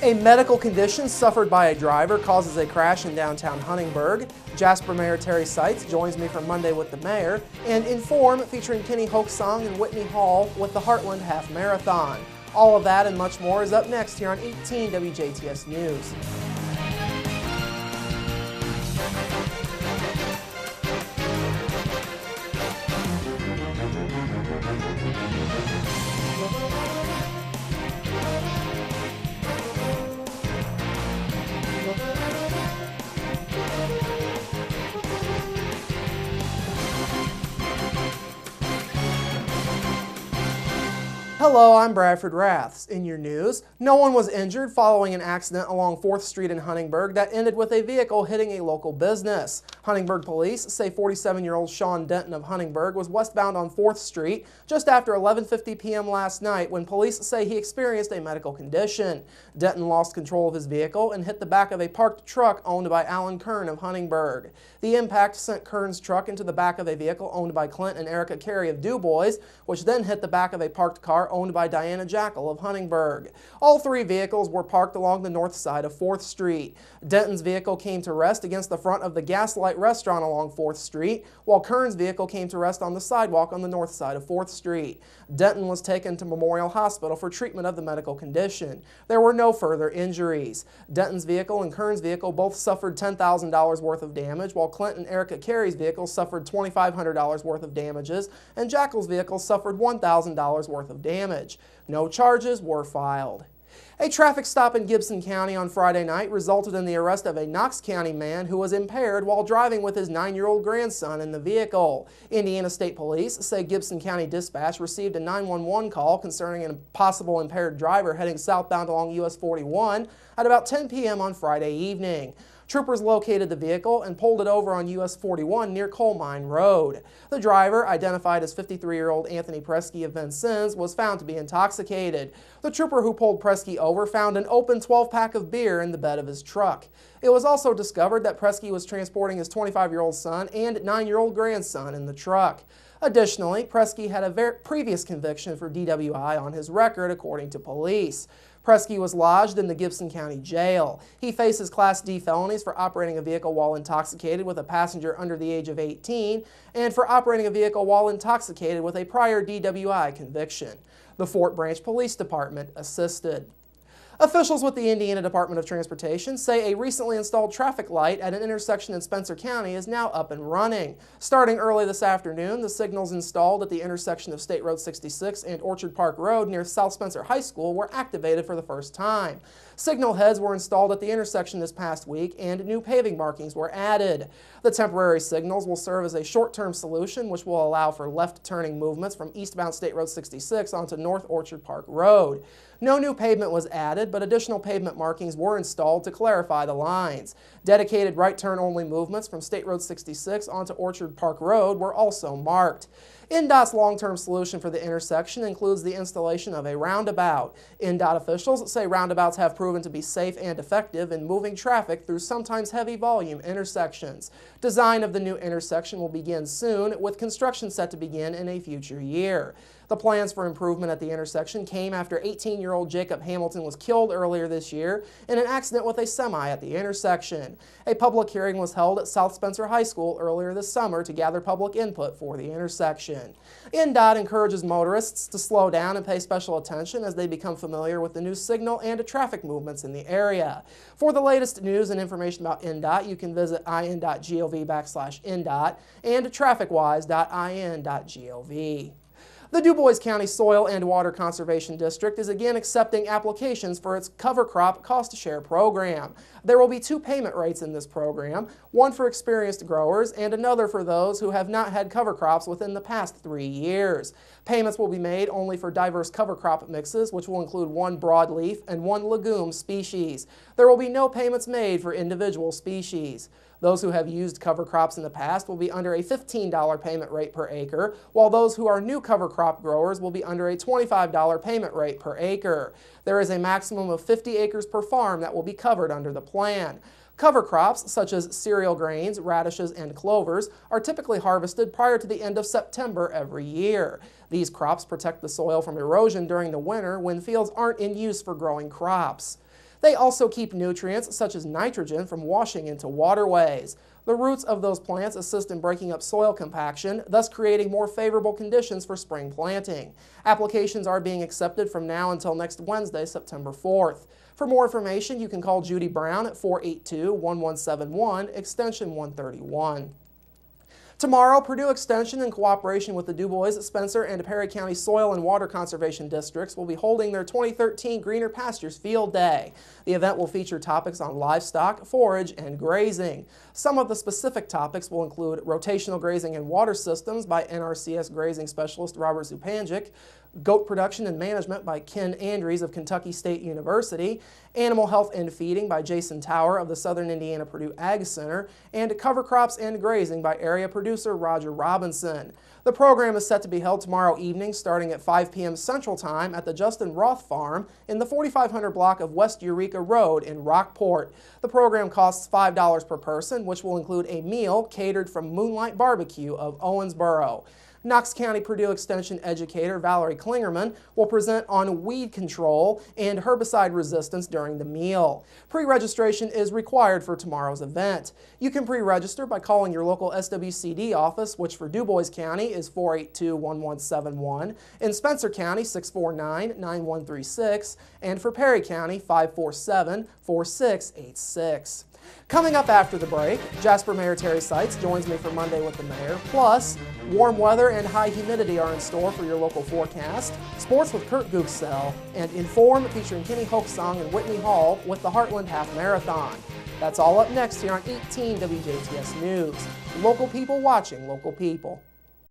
A medical condition suffered by a driver causes a crash in downtown Huntingburg. Jasper Mayor Terry Seitz joins me for Monday with the Mayor, and Inform featuring Kenny Hoaxsong and Whitney Hall with the Heartland Half Marathon. All of that and much more is up next here on 18 WJTS News. Hello, I'm Bradford Raths. In your news, no one was injured following an accident along 4th Street in Huntingburg that ended with a vehicle hitting a local business. Huntingburg police say 47-year-old Sean Denton of Huntingburg was westbound on 4th Street just after 11:50 p.m. last night when police say he experienced a medical condition. Denton lost control of his vehicle and hit the back of a parked truck owned by Alan Kern of Huntingburg. The impact sent Kern's truck into the back of a vehicle owned by Clint and Erica Carey of DuBois, which then hit the back of a parked car owned by Diana Jackal of Huntingburg. All three vehicles were parked along the north side of 4th Street. Denton's vehicle came to rest against the front of the Gaslight restaurant along 4th Street, while Kern's vehicle came to rest on the sidewalk on the north side of 4th Street. Denton was taken to Memorial Hospital for treatment of the medical condition. There were no further injuries. Denton's vehicle and Kern's vehicle both suffered $10,000 worth of damage, while Clint and Erica Carey's vehicle suffered $2,500 worth of damages, and Jackal's vehicle suffered $1,000 worth of damage. No charges were filed. A traffic stop in Gibson County on Friday night resulted in the arrest of a Knox County man who was impaired while driving with his 9-year-old grandson in the vehicle. Indiana State Police say Gibson County Dispatch received a 911 call concerning a possible impaired driver heading southbound along US 41 at about 10 p.m. on Friday evening. Troopers located the vehicle and pulled it over on US 41 near Coal Mine Road. The driver, identified as 53-year-old Anthony Presky of Vincennes, was found to be intoxicated. The trooper who pulled Presky over found an open 12-pack of beer in the bed of his truck. It was also discovered that Presky was transporting his 25-year-old son and 9-year-old grandson in the truck. Additionally, Presky had a previous conviction for DWI on his record, according to police. Presky was lodged in the Gibson County Jail. He faces Class D felonies for operating a vehicle while intoxicated with a passenger under the age of 18 and for operating a vehicle while intoxicated with a prior DWI conviction. The Fort Branch Police Department assisted. Officials with the Indiana Department of Transportation say a recently installed traffic light at an intersection in Spencer County is now up and running. Starting early this afternoon, the signals installed at the intersection of State Road 66 and Orchard Park Road near South Spencer High School were activated for the first time. Signal heads were installed at the intersection this past week and new paving markings were added. The temporary signals will serve as a short-term solution which will allow for left-turning movements from eastbound State Road 66 onto North Orchard Park Road. No new pavement was added, but additional pavement markings were installed to clarify the lines. Dedicated right-turn-only movements from State Road 66 onto Orchard Park Road were also marked. INDOT's long-term solution for the intersection includes the installation of a roundabout. INDOT officials say roundabouts have proven to be safe and effective in moving traffic through sometimes heavy volume intersections. Design of the new intersection will begin soon, with construction set to begin in a future year. The plans for improvement at the intersection came after 18-year-old Jacob Hamilton was killed earlier this year in an accident with a semi at the intersection. A public hearing was held at South Spencer High School earlier this summer to gather public input for the intersection. INDOT encourages motorists to slow down and pay special attention as they become familiar with the new signal and traffic movements in the area. For the latest news and information about INDOT, you can visit in.gov/INDOT and trafficwise.in.gov. The DuBois County Soil and Water Conservation District is again accepting applications for its cover crop cost share program. There will be 2 payment rates in this program, one for experienced growers and another for those who have not had cover crops within the past 3 years. Payments will be made only for diverse cover crop mixes, which will include 1 broadleaf and 1 legume species. There will be no payments made for individual species. Those who have used cover crops in the past will be under a $15 payment rate per acre, while those who are new cover crop growers will be under a $25 payment rate per acre. There is a maximum of 50 acres per farm that will be covered under the plan. Cover crops, such as cereal grains, radishes, and clovers, are typically harvested prior to the end of September every year. These crops protect the soil from erosion during the winter when fields aren't in use for growing crops. They also keep nutrients such as nitrogen from washing into waterways. The roots of those plants assist in breaking up soil compaction, thus creating more favorable conditions for spring planting. Applications are being accepted from now until next Wednesday, September 4th. For more information, you can call Judy Brown at 482-1171, extension 131. Tomorrow, Purdue Extension, in cooperation with the Du Bois, Spencer, and Perry County Soil and Water Conservation Districts, will be holding their 2013 Greener Pastures Field Day. The event will feature topics on livestock, forage, and grazing. Some of the specific topics will include rotational grazing and water systems by NRCS grazing specialist Robert Zupanjic, goat production and management by Ken Andrews of Kentucky State University, animal health and feeding by Jason Tower of the Southern Indiana Purdue Ag Center, and cover crops and grazing by area producer Roger Robinson. The program is set to be held tomorrow evening starting at 5 p.m. Central Time at the Justin Roth Farm in the 4500 block of West Eureka Road in Rockport. The program costs $5 per person, which will include a meal catered from Moonlight Barbecue of Owensboro. Knox County Purdue Extension educator Valerie Klingerman will present on weed control and herbicide resistance during the meal. Pre-registration is required for tomorrow's event. You can pre-register by calling your local SWCD office, which for Du Bois County is 482-1171, in Spencer County 649-9136, and for Perry County 547-4686. Coming up after the break, Jasper Mayor Terry Seitz joins me for Monday with the Mayor. Plus, warm weather and high humidity are in store for your local forecast. Sports with Kurt Gooksell, and Inform featuring Kenny Hoaxsong and Whitney Hall with the Heartland Half Marathon. That's all up next here on 18 WJTS News. Local people watching local people.